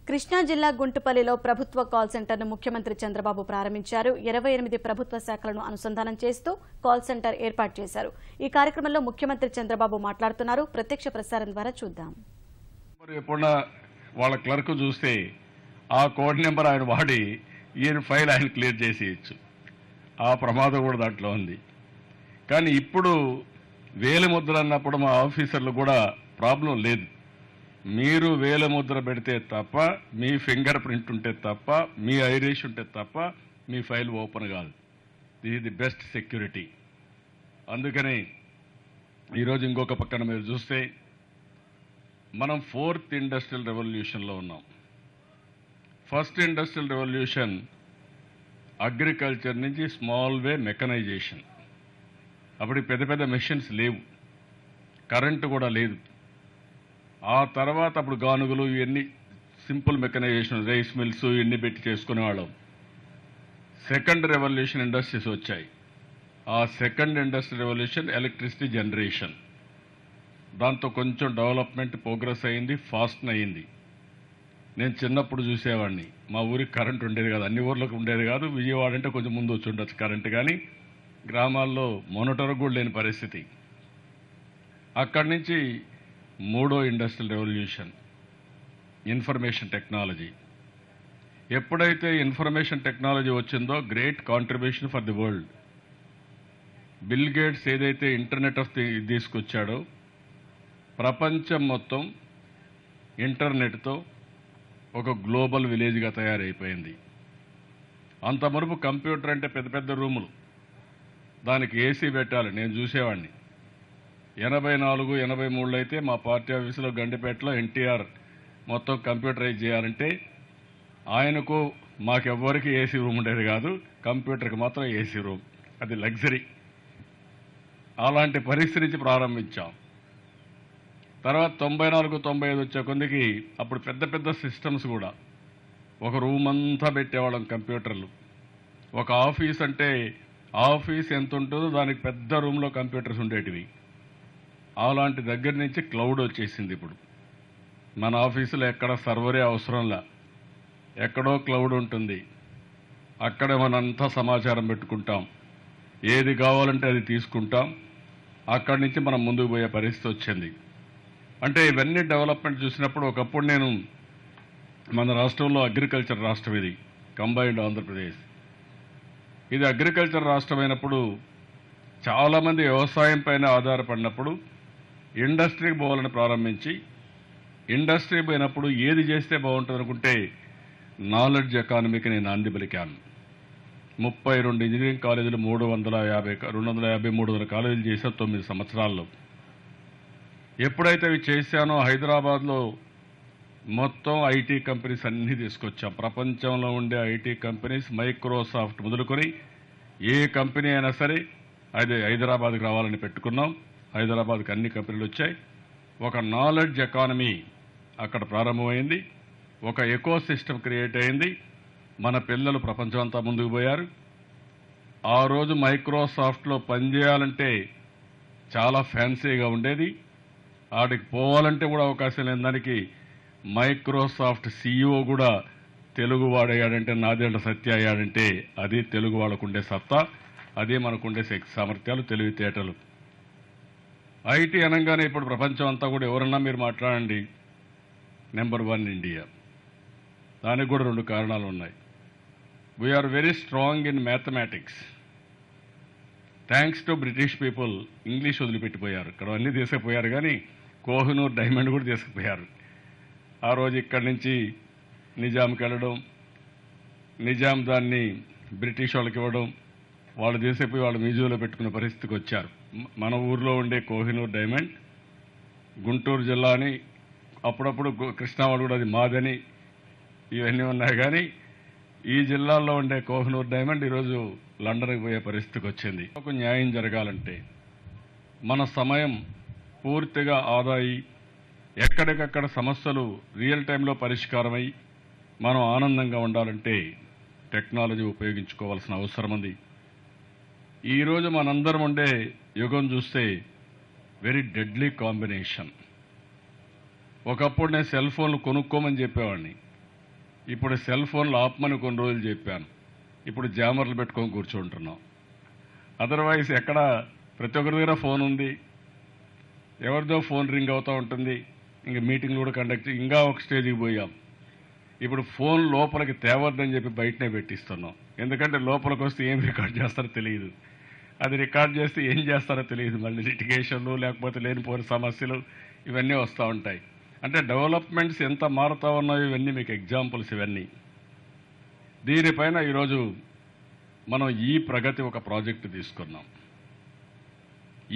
కృష్ణా జిల్లా గుంటుపల్లిలో ప్రభుత్వ కాల్ సెంటర్ను ముఖ్యమంత్రి చంద్రబాబు ప్రారంభించారు. 28 ప్రభుత్వ శాఖలను అనుసంధానం చేస్తూ కాల్ సెంటర్ ఏర్పాటు చేశారు. ఈ కార్యక్రమంలో ముఖ్యమంత్రి చంద్రబాబు మాట్లాడుతున్నారు. ప్రత్యక్ష ప్రసారం ద్వారా చూద్దాం. ఎప్పుడన్నా వాళ్ళ క్లర్క్ చూస్తే ఆ కోడ్ నెంబర్ ఆయన వాడి ఈయన ఫైల్ ఆయన క్లియర్ చేసేయచ్చు. ఆ ప్రమాదం కూడా దాంట్లో ఉంది. కానీ ఇప్పుడు వేలిముద్ర అన్నప్పుడు మా ఆఫీసర్లు కూడా ప్రాబ్లం లేదు. మీరు వేలిముద్ర పెడితే తప్ప, మీ ఫింగర్ ప్రింట్ ఉంటే తప్ప, మీ ఐరిష్ ఉంటే తప్ప మీ ఫైల్ ఓపెన్ కాదు. This the best security. అందుకని ఈరోజు ఇంకొక పక్కన మీరు చూస్తే మనం 4th ఇండస్ట్రియల్ రెవల్యూషన్లో ఉన్నాం. ఫస్ట్ ఇండస్ట్రియల్ రెవల్యూషన్ అగ్రికల్చర్ నుంచి స్మాల్ వే మెకనైజేషన్. అప్పుడు పెద్ద పెద్ద మెషిన్స్ లేవు, కరెంటు కూడా లేదు. ఆ తర్వాత అప్పుడు గానుగులు ఇవన్నీ సింపుల్ మెకనైజేషన్, రైస్ మిల్స్ ఇవన్నీ పెట్టి చేసుకునేవాళ్ళం. సెకండ్ రెవల్యూషన్ ఇండస్ట్రీస్ వచ్చాయి. ఆ second industrial revolution electricity generation. దాంతో కొంచెం డెవలప్మెంట్ ప్రోగ్రెస్ అయింది, ఫాస్ట్ అయింది. నేను చిన్నప్పుడు చూసేవాడిని. మా ఊరికి కరెంట్ ఉండేది కాదు, అన్ని ఊర్లకు ఉండేది కాదు. విజయవాడ అంటే కొంచెం ముందు వచ్చి ఉండొచ్చు కరెంటు, కానీ గ్రామాల్లో మొనిటర్ కూడా లేని పరిస్థితి. అక్కడి నుంచి 3వ ఇండస్ట్రియల్ రెవల్యూషన్ ఇన్ఫర్మేషన్ టెక్నాలజీ. ఎప్పుడైతే ఇన్ఫర్మేషన్ టెక్నాలజీ వచ్చిందో great contribution for the world. Bill gates ఏదైతే ఇంటర్నెట్ ఆఫ్ తీసుకొచ్చాడో ప్రపంచం మొత్తం ఇంటర్నెట్తో ఒక గ్లోబల్ విలేజ్గా తయారైపోయింది. అంత మునుపు కంప్యూటర్ అంటే పెద్ద పెద్ద రూములు, దానికి ఏసీ పెట్టాలి. నేను చూసేవాడిని. 84, 83 అయితే మా పార్టీ ఆఫీసులో గండిపేటలో ఎన్టీఆర్ మొత్తం కంప్యూటరైజ్ చేయాలంటే ఆయనకు మాకెవ్వరికి ఏసీ రూమ్ ఉండేది కాదు, కంప్యూటర్కి మాత్రం ఏసీ రూమ్. అది లగ్జరీ. అలాంటి పరిస్థితి నుంచి ప్రారంభించాం. తర్వాత 94, 95 వచ్చే కొందికి అప్పుడు పెద్ద పెద్ద సిస్టమ్స్ కూడా ఒక రూమ్ అంతా పెట్టేవాళ్ళం కంప్యూటర్లు. ఒక ఆఫీస్ అంటే ఆఫీస్ ఎంత ఉంటుందో దానికి పెద్ద రూమ్లో కంప్యూటర్స్ ఉండేటివి. అలాంటి దగ్గర నుంచి క్లౌడ్ వచ్చేసింది. ఇప్పుడు మన ఆఫీసులో ఎక్కడ సర్వరే అవసరంలా, ఎక్కడో క్లౌడ్ ఉంటుంది. అక్కడే మనంతా సమాచారం పెట్టుకుంటాం, ఏది కావాలంటే అది తీసుకుంటాం. అక్కడి నుంచి మనం ముందుకు పోయే పరిస్థితి వచ్చింది. అంటే ఇవన్నీ డెవలప్మెంట్ చూసినప్పుడు ఒకప్పుడు నేను మన రాష్ట్రంలో అగ్రికల్చర్ రాష్ట్రం, ఇది కంబైన్డ్ ఆంధ్రప్రదేశ్. ఇది అగ్రికల్చర్ రాష్ట్రమైనప్పుడు చాలామంది వ్యవసాయం పైన ఆధారపడినప్పుడు ఇండస్ట్రీకి పోవాలని ప్రారంభించి, ఇండస్ట్రీ పోయినప్పుడు ఏది చేస్తే బాగుంటుంది అనుకుంటే నాలెడ్జ్ ఎకానమీకి నేను నాంది పలికాను. 32 ఇంజనీరింగ్ కాలేజీలు, 250, 300 కాలేజీలు చేశాను 9 సంవత్సరాల్లో. ఎప్పుడైతే అవి చేశానో హైదరాబాద్లో మొత్తం ఐటీ కంపెనీస్ అన్నీ తీసుకొచ్చాం. ప్రపంచంలో ఉండే ఐటీ కంపెనీస్ మైక్రోసాఫ్ట్ మొదలుకొని ఏ కంపెనీ అయినా సరే అది హైదరాబాద్కి రావాలని పెట్టుకున్నాం. హైదరాబాద్కి అన్ని కంపెనీలు వచ్చాయి. ఒక నాలెడ్జ్ ఎకానమీ అక్కడ ప్రారంభమైంది. ఒక ఎకో సిస్టమ్ క్రియేట్ అయింది. మన పిల్లలు ప్రపంచం అంతా ముందుకు పోయారు. ఆ రోజు మైక్రోసాఫ్ట్లో పనిచేయాలంటే చాలా ఫ్యాన్సీగా ఉండేది. ఆడికి పోవాలంటే కూడా అవకాశం లేని దానికి మైక్రోసాఫ్ట్ CEO కూడా తెలుగు వాడయ్యాడంటే, నాదేళ్ల సత్య అయ్యాడంటే అది తెలుగు వాళ్ళకుండే సత్తా, అదే మనకుండే శక్తి సామర్థ్యాలు, తెలివితేటలు. ఐటీ అనగానే ఇప్పుడు ప్రపంచం అంతా కూడా ఎవరన్నా మీరు మాట్లాడండి, నెంబర్ 1 ఇండియా. దానికి కూడా 2 కారణాలు ఉన్నాయి. We are very strong in mathematics. Thanks to British people English వదిలిపెట్టిపోయారు. ఇక్కడ అన్నీ తీసుకుపోయారు, కానీ కోహినూర్ డైమండ్ కూడా తీసుకుపోయారు. ఆ రోజు ఇక్కడి నుంచి నిజాంకి వెళ్ళడం, నిజాం దాన్ని బ్రిటిష్ వాళ్ళకి ఇవ్వడం, వాళ్ళు తీసుకుపోయి వాళ్ళు మ్యూజియంలో పెట్టుకునే పరిస్థితికి వచ్చారు. మన ఊర్లో ఉండే కోహినూర్ డైమండ్ గుంటూరు జిల్లా అని, అప్పుడప్పుడు కృష్ణా వాళ్ళు కూడా అది మాదని ఇవన్నీ ఉన్నాయి. కానీ ఈ జిల్లాల్లో ఉండే కోహినూర్ డైమండ్ ఈరోజు లండన్కి పోయే పరిస్థితికి వచ్చింది. ఒక న్యాయం జరగాలంటే మన సమయం పూర్తిగా ఆదా అయి ఎక్కడికక్కడ సమస్యలు రియల్ టైంలో పరిష్కారమై మనం ఆనందంగా ఉండాలంటే టెక్నాలజీ ఉపయోగించుకోవాల్సిన అవసరం ఉంది. ఈరోజు మనందరం ఉండే యుగం చూస్తే వెరీ డెడ్లీ కాంబినేషన్. ఒకప్పుడు నేను సెల్ ఫోన్లు కొనుక్కోమని చెప్పేవాడిని, ఇప్పుడు సెల్ ఫోన్లు ఆపమని కొన్ని రోజులు చెప్పాను. ఇప్పుడు జామర్లు పెట్టుకొని కూర్చుంటున్నాం. అదర్వైజ్ ఎక్కడ ప్రతి ఒక్కరి దగ్గర ఫోన్ ఉంది, ఎవరిదో ఫోన్ రింగ్ అవుతూ ఉంటుంది. ఇంకా మీటింగ్లు కూడా కండక్ట్ ఇంకా ఒక స్టేజ్కి పోయాం. ఇప్పుడు ఫోన్ లోపలికి తేవద్దని చెప్పి బయటనే పెట్టిస్తున్నాం. ఎందుకంటే లోపలికి వస్తే ఏం రికార్డ్ చేస్తారో తెలియదు, అది రికార్డ్ చేస్తే ఏం చేస్తారో తెలియదు. మళ్ళీ లిటిగేషన్లు లేకపోతే లేనిపోని సమస్యలు ఇవన్నీ వస్తూ ఉంటాయి. అంటే డెవలప్మెంట్స్ ఎంత మారుతూ ఉన్నాయో ఇవన్నీ మీకు ఎగ్జాంపుల్స్ ఇవన్నీ. దీనిపైన ఈరోజు మనం ఈ ప్రగతి ఒక ప్రాజెక్టు తీసుకున్నాం.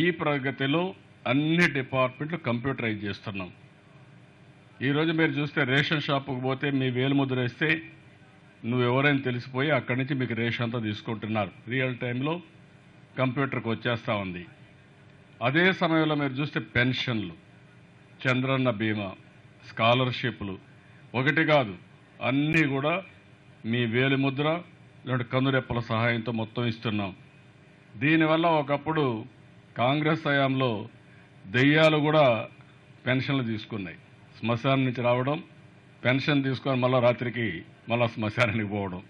ఈ ప్రగతిలో అన్ని డిపార్ట్మెంట్లు కంప్యూటరైజ్ చేస్తున్నాం. ఈరోజు మీరు చూస్తే రేషన్ షాపుకు పోతే మీ వేలుముద్ర వేస్తే నువ్వు ఎవరైనా తెలిసిపోయి అక్కడి నుంచి మీకు రేషన్ అంతా తీసుకుంటున్నారు. రియల్ టైంలో కంప్యూటర్కి వచ్చేస్తూ ఉంది. అదే సమయంలో మీరు చూస్తే పెన్షన్లు, చంద్రన్న బీమా, స్కాలర్షిప్లు ఒకటి కాదు అన్నీ కూడా మీ వేలిముద్ర లేదా కన్నురెప్పల సహాయంతో మొత్తం ఇస్తున్నాం. దీనివల్ల ఒకప్పుడు కాంగ్రెస్ హయాంలో దెయ్యాలు కూడా పెన్షన్లు తీసుకున్నాయి. శ్మశానం నుంచి రావడం, పెన్షన్ తీసుకొని మళ్ళీ రాత్రికి మళ్ళీ శ్మశానానికి పోవడం.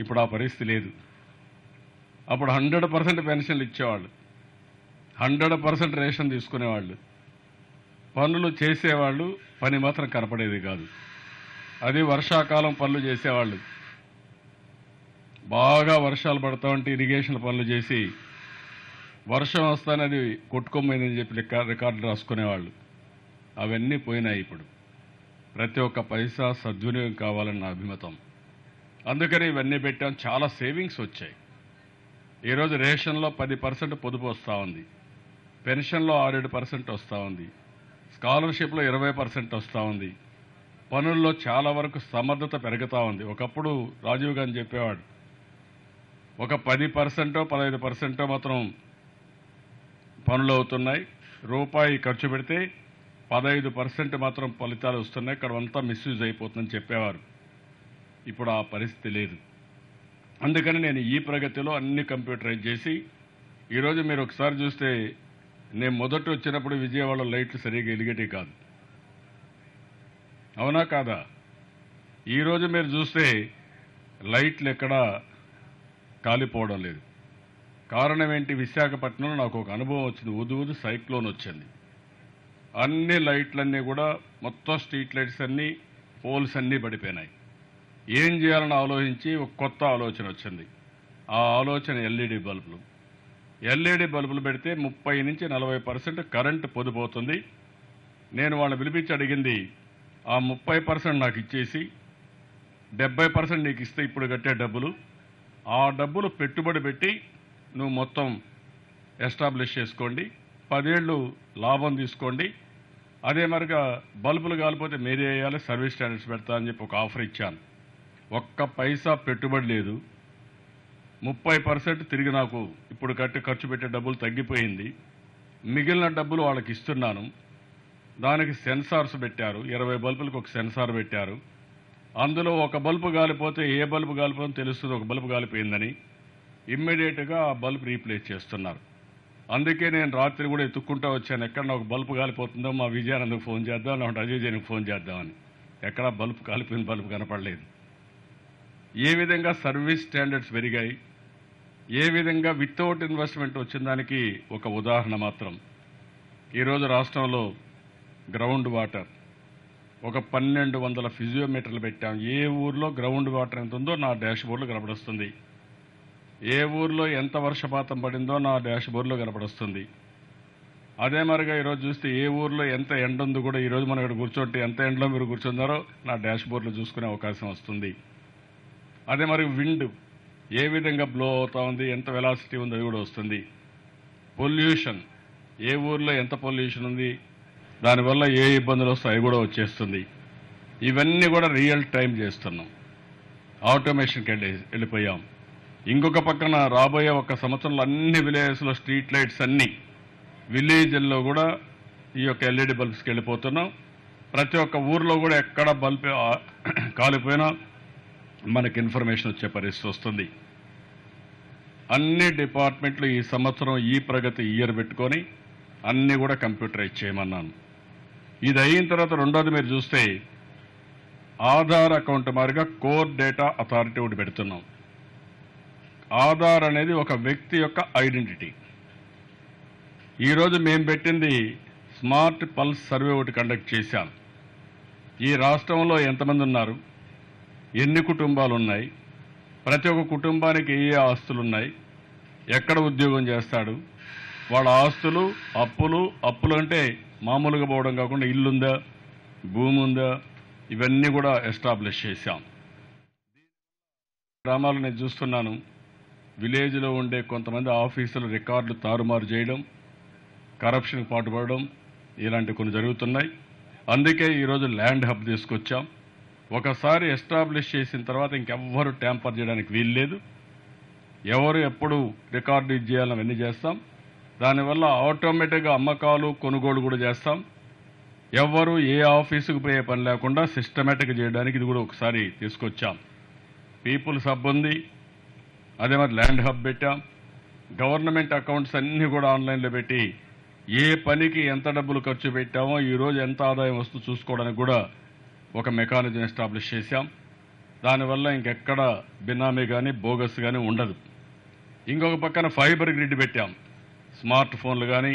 ఇప్పుడు ఆ పరిస్థితి లేదు. అప్పుడు 100% పెన్షన్లు ఇచ్చేవాళ్ళు, 100% రేషన్ తీసుకునేవాళ్ళు, పనులు చేసేవాళ్ళు, పని మాత్రం కనపడేది కాదు. అది వర్షాకాలం పనులు చేసేవాళ్ళు, బాగా వర్షాలు పడతా ఉంటే ఇరిగేషన్ పనులు చేసి వర్షం వస్తానే అది కొట్టుకోమైందని చెప్పి రికార్డులు రాసుకునేవాళ్ళు. అవన్నీ పోయినాయి. ఇప్పుడు ప్రతి ఒక్క పైసా సద్వినియోగం కావాలని నా అభిమతం. అందుకని ఇవన్నీ పెట్టాం. చాలా సేవింగ్స్ వచ్చాయి. ఈరోజు రేషన్లో 10% పొదుపు వస్తూ ఉంది, పెన్షన్లో 6-7% వస్తూ ఉంది, స్కాలర్షిప్లో 20% వస్తూ ఉంది. పనుల్లో చాలా వరకు సమర్థత పెరుగుతూ ఉంది. ఒకప్పుడు రాజీవ్ గాంధీ చెప్పేవాడు, ఒక 10% 15% మాత్రం పనులు అవుతున్నాయి, రూపాయి ఖర్చు పెడితే 15% మాత్రం ఫలితాలు వస్తున్నాయి, ఇక్కడ అంతా మిస్యూజ్ అయిపోతుందని చెప్పేవారు. ఇప్పుడు ఆ పరిస్థితి లేదు. అందుకని నేను ఈ ప్రగతిలో అన్ని కంప్యూటరైజ్ చేసి, ఈరోజు మీరు ఒకసారి చూస్తే నేను మొదట వచ్చినప్పుడు విజయవాడ లైట్లు సరిగ్గా వెలిగేటి కాదు, అవునా కాదా? ఈరోజు మీరు చూస్తే లైట్లు ఎక్కడా కాలిపోవడం లేదు. కారణం ఏంటి? విశాఖపట్నంలో నాకు ఒక అనుభవం వచ్చింది. ఉదు సైక్లోన్ వచ్చింది. అన్ని లైట్లన్నీ కూడా మొత్తం స్ట్రీట్ లైట్స్ అన్నీ, పోల్స్ అన్నీ పడిపోయినాయి. ఏం చేయాలని ఆలోచించి ఒక కొత్త ఆలోచన వచ్చింది. ఆ ఆలోచన ఎల్ఈడి బల్బులు. ఎల్ఈడి బల్బులు పెడితే 30 నుంచి 40% కరెంటు పొదుపోతుంది. నేను వాళ్ళని పిలిపించి అడిగింది, ఆ 30% నాకు ఇచ్చేసి 70% నీకు ఇస్తే ఇప్పుడు కట్టే డబ్బులు, ఆ డబ్బులు పెట్టుబడి పెట్టి నువ్వు మొత్తం ఎస్టాబ్లిష్ చేసుకోండి, 10 ఏళ్ళు లాభం తీసుకోండి, అదే మరిగా బల్బులు కాలిపోతే మీరే వేయాలి, సర్వీస్ స్టాండర్డ్స్ పెడతా అని చెప్పి ఒక ఆఫర్ ఇచ్చాను. ఒక్క పైసా పెట్టుబడి లేదు, 30% తిరిగి నాకు ఇప్పుడు ఖర్చు పెట్టే డబ్బులు తగ్గిపోయింది. మిగిలిన డబ్బులు వాళ్ళకి ఇస్తున్నాను. దానికి సెన్సార్స్ పెట్టారు, 20 బల్బులకు ఒక సెన్సార్ పెట్టారు. అందులో ఒక బల్బు కాలిపోతే ఏ బల్బు కాలిపోతుందో తెలుస్తుంది, ఒక బల్బు కాలిపోయిందని. ఇమ్మీడియట్గా ఆ బల్బ్ రీప్లేస్ చేస్తున్నారు. అందుకే నేను రాత్రి కూడా ఎత్తుక్కుంటూ వచ్చాను, ఎక్కడ ఒక బల్బు కాలిపోతుందో మా విజయానందకు ఫోన్ చేద్దాం, లేకుంటే అజయ్ జైన్కి ఫోన్ చేద్దామని. ఎక్కడ బల్బు కాలిపోయిన బల్బు కనపడలేదు. ఏ విధంగా సర్వీస్ స్టాండర్డ్స్ పెరిగాయి, ఏ విధంగా వితౌట్ ఇన్వెస్ట్మెంట్ వచ్చిన దానికి ఒక ఉదాహరణ మాత్రం. ఈరోజు రాష్ట్రంలో గ్రౌండ్ వాటర్ ఒక 1200 ఫిజియోమీటర్లు పెట్టాం. ఏ ఊర్లో గ్రౌండ్ వాటర్ ఎంత ఉందో నా డాష్ బోర్డులో కనపడొస్తుంది. ఏ ఊర్లో ఎంత వర్షపాతం పడిందో నా డాష్ బోర్డులో కనపడొస్తుంది. అదే మరిగా ఈరోజు చూస్తే ఏ ఊర్లో ఎంత ఎండ ఉందో కూడా ఈరోజు మనం ఇక్కడ కూర్చోంటే ఎంత ఎండలో మీరు కూర్చున్నారో నా డాష్ బోర్డులో చూసుకునే అవకాశం వస్తుంది. అదే మరి విండ్ ఏ విధంగా బ్లో అవుతా ఉంది, ఎంత వెలాసిటీ ఉంది అది కూడా వస్తుంది. పొల్యూషన్ ఏ ఊర్లో ఎంత పొల్యూషన్ ఉంది, దానివల్ల ఏ ఇబ్బందులు వస్తాయి అవి కూడా వచ్చేస్తుంది. ఇవన్నీ కూడా రియల్ టైం చేస్తున్నాం. ఆటోమేషన్కి వెళ్ళిపోయాం. ఇంకొక పక్కన రాబోయే 1 సంవత్సరంలో అన్ని విలేజెస్లో స్ట్రీట్ లైట్స్ అన్నీ విలేజ్ల్లో కూడా ఈ యొక్క ఎల్ఈడి బల్బ్స్కి వెళ్ళిపోతున్నాం. ప్రతి ఒక్క ఊర్లో కూడా ఎక్కడ బల్బ్ కాలిపోయినా మనకి ఇన్ఫర్మేషన్ వచ్చే పరిస్థితి వస్తుంది. అన్ని డిపార్ట్మెంట్లు ఈ సంవత్సరం ఈ ప్రగతి ఇయర్ పెట్టుకొని అన్నీ కూడా కంప్యూటరైజ్ చేయమన్నాను. ఇది అయిన తర్వాత రెండోది మీరు చూస్తే ఆధార్ అకౌంట్ మాదిరిగా కోర్ డేటా అథారిటీ ఒకటి పెడుతున్నాం. ఆధార్ అనేది ఒక వ్యక్తి యొక్క ఐడెంటిటీ. ఈరోజు మేము పెట్టింది స్మార్ట్ పల్స్ సర్వే ఒకటి కండక్ట్ చేశాం. ఈ రాష్ట్రంలో ఎంతమంది ఉన్నారు, ఎన్ని కుటుంబాలు ఉన్నాయి, ప్రతి ఒక్క కుటుంబానికి ఏ ఆస్తులున్నాయి, ఎక్కడ ఉద్యోగం చేస్తాడు, వాళ్ళ ఆస్తులు, అప్పులు అంటే మామూలుగా పోవడం కాకుండా ఇల్లుందా, భూమి ఉందా, ఇవన్నీ కూడా ఎస్టాబ్లిష్ చేశాం. గ్రామాలు నేను చూస్తున్నాను, విలేజ్లో ఉండే కొంతమంది ఆఫీసుల రికార్డులు తారుమారు చేయడం, కరప్షన్కి పాటుపడడం, ఇలాంటి కొన్ని జరుగుతున్నాయి. అందుకే ఈరోజు ల్యాండ్ హబ్ తీసుకొచ్చాం. ఒకసారి ఎస్టాబ్లిష్ చేసిన తర్వాత ఇంకెవ్వరు ట్యాంపర్ చేయడానికి వీల్లేదు. ఎవరు ఎప్పుడు రికార్డు చేయాలని అవన్నీ చేస్తాం. దానివల్ల ఆటోమేటిక్గా అమ్మకాలు, కొనుగోలు కూడా చేస్తాం. ఎవరు ఏ ఆఫీసుకు పోయే పని లేకుండా సిస్టమేటిక్గా చేయడానికి ఇది కూడా ఒకసారి తీసుకొచ్చాం. పీపుల్స్ హబ్ ఉంది, అదే మరి ల్యాండ్ హబ్ పెట్టాం. గవర్నమెంట్ అకౌంట్స్ అన్నీ కూడా ఆన్లైన్లో పెట్టి ఏ పనికి ఎంత డబ్బులు ఖర్చు పెట్టామో, ఈరోజు ఎంత ఆదాయం వస్తుందో చూసుకోవడానికి కూడా ఒక మెకానిజం ఎస్టాబ్లిష్ చేశాం. దానివల్ల ఇంకెక్కడ బినామీ కానీ బోగస్ కానీ ఉండదు. ఇంకొక పక్కన ఫైబర్ గ్రిడ్ పెట్టాం. స్మార్ట్ ఫోన్లు కానీ,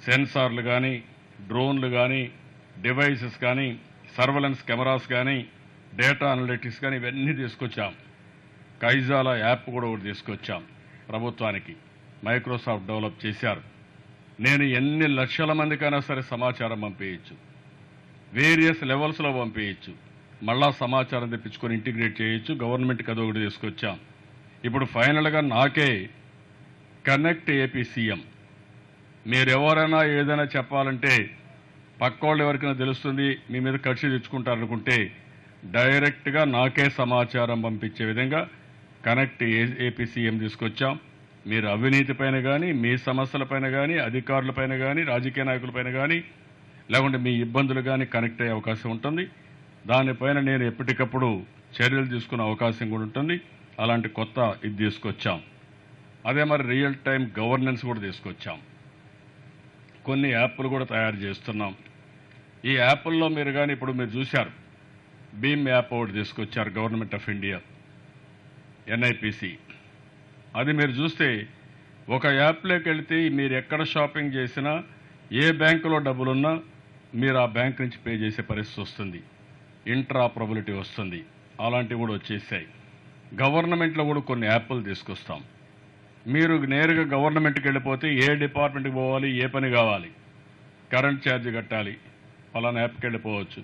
సెన్సార్లు కానీ, డ్రోన్లు కానీ, డివైసెస్ కానీ, సర్వలెన్స్ కెమెరాస్ కానీ, డేటా అనలిటిక్స్ కానీ ఇవన్నీ తీసుకొచ్చాం. కైజాల యాప్ కూడా ఒకటి తీసుకొచ్చాం. ప్రభుత్వానికి మైక్రోసాఫ్ట్ డెవలప్ చేశారు. నేను ఎన్ని లక్షల మందికైనా సరే సమాచారం పంపించచ్చు, వేరియస్ లెవెల్స్లో పంపించచ్చు, మళ్ళా సమాచారం తెప్పించుకొని ఇంటిగ్రేట్ చేయొచ్చు. గవర్నమెంట్కి అదొకటి తీసుకొచ్చాం. ఇప్పుడు ఫైనల్గా నాకే కనెక్ట్ ఏపీ సీఎం, మీరు ఎవరైనా ఏదైనా చెప్పాలంటే పక్కోళ్ళు ఎవరికైనా తెలుస్తుంది, మీ మీద కక్ష తెచ్చుకుంటారనుకుంటే డైరెక్ట్గా నాకే సమాచారం పంపించే విధంగా కనెక్ట్ ఏపీ సీఎం తీసుకొచ్చాం. మీరు అవినీతి పైన కానీ, మీ సమస్యలపైన కానీ, అధికారులపైన కానీ, రాజకీయ నాయకులపైన కానీ, లేకుంటే మీ ఇబ్బందులు కానీ కనెక్ట్ అయ్యే అవకాశం ఉంటుంది. దానిపైన నేను ఎప్పటికప్పుడు చర్యలు తీసుకునే అవకాశం కూడా ఉంటుంది. అలాంటి కొత్త ఇది తీసుకొచ్చాం. అదే మరి రియల్ టైం గవర్నెన్స్ కూడా తీసుకొచ్చాం. కొన్ని యాప్లు కూడా తయారు చేస్తున్నాం. ఈ యాప్ల్లో మీరు కానీ ఇప్పుడు మీరు చూశారు, భీమ్ యాప్ ఒకటి తీసుకొచ్చారు గవర్నమెంట్ ఆఫ్ ఇండియా, ఎన్ఐపిసి. అది మీరు చూస్తే ఒక యాప్లోకి వెళితే మీరు ఎక్కడ షాపింగ్ చేసినా, ఏ బ్యాంకులో డబ్బులున్నా మీరు ఆ బ్యాంక్ నుంచి పే చేసే పరిస్థితి వస్తుంది. ఇంట్రాపరబిలిటీ వస్తుంది. అలాంటివి కూడా వచ్చేసాయి. గవర్నమెంట్లో కూడా కొన్ని యాప్లు తీసుకొస్తాం. మీరు నేరుగా గవర్నమెంట్కి వెళ్ళిపోతే ఏ డిపార్ట్మెంట్కి పోవాలి, ఏ పని కావాలి, కరెంట్ ఛార్జ్ కట్టాలి, ఫలానా యాప్కి వెళ్ళిపోవచ్చు.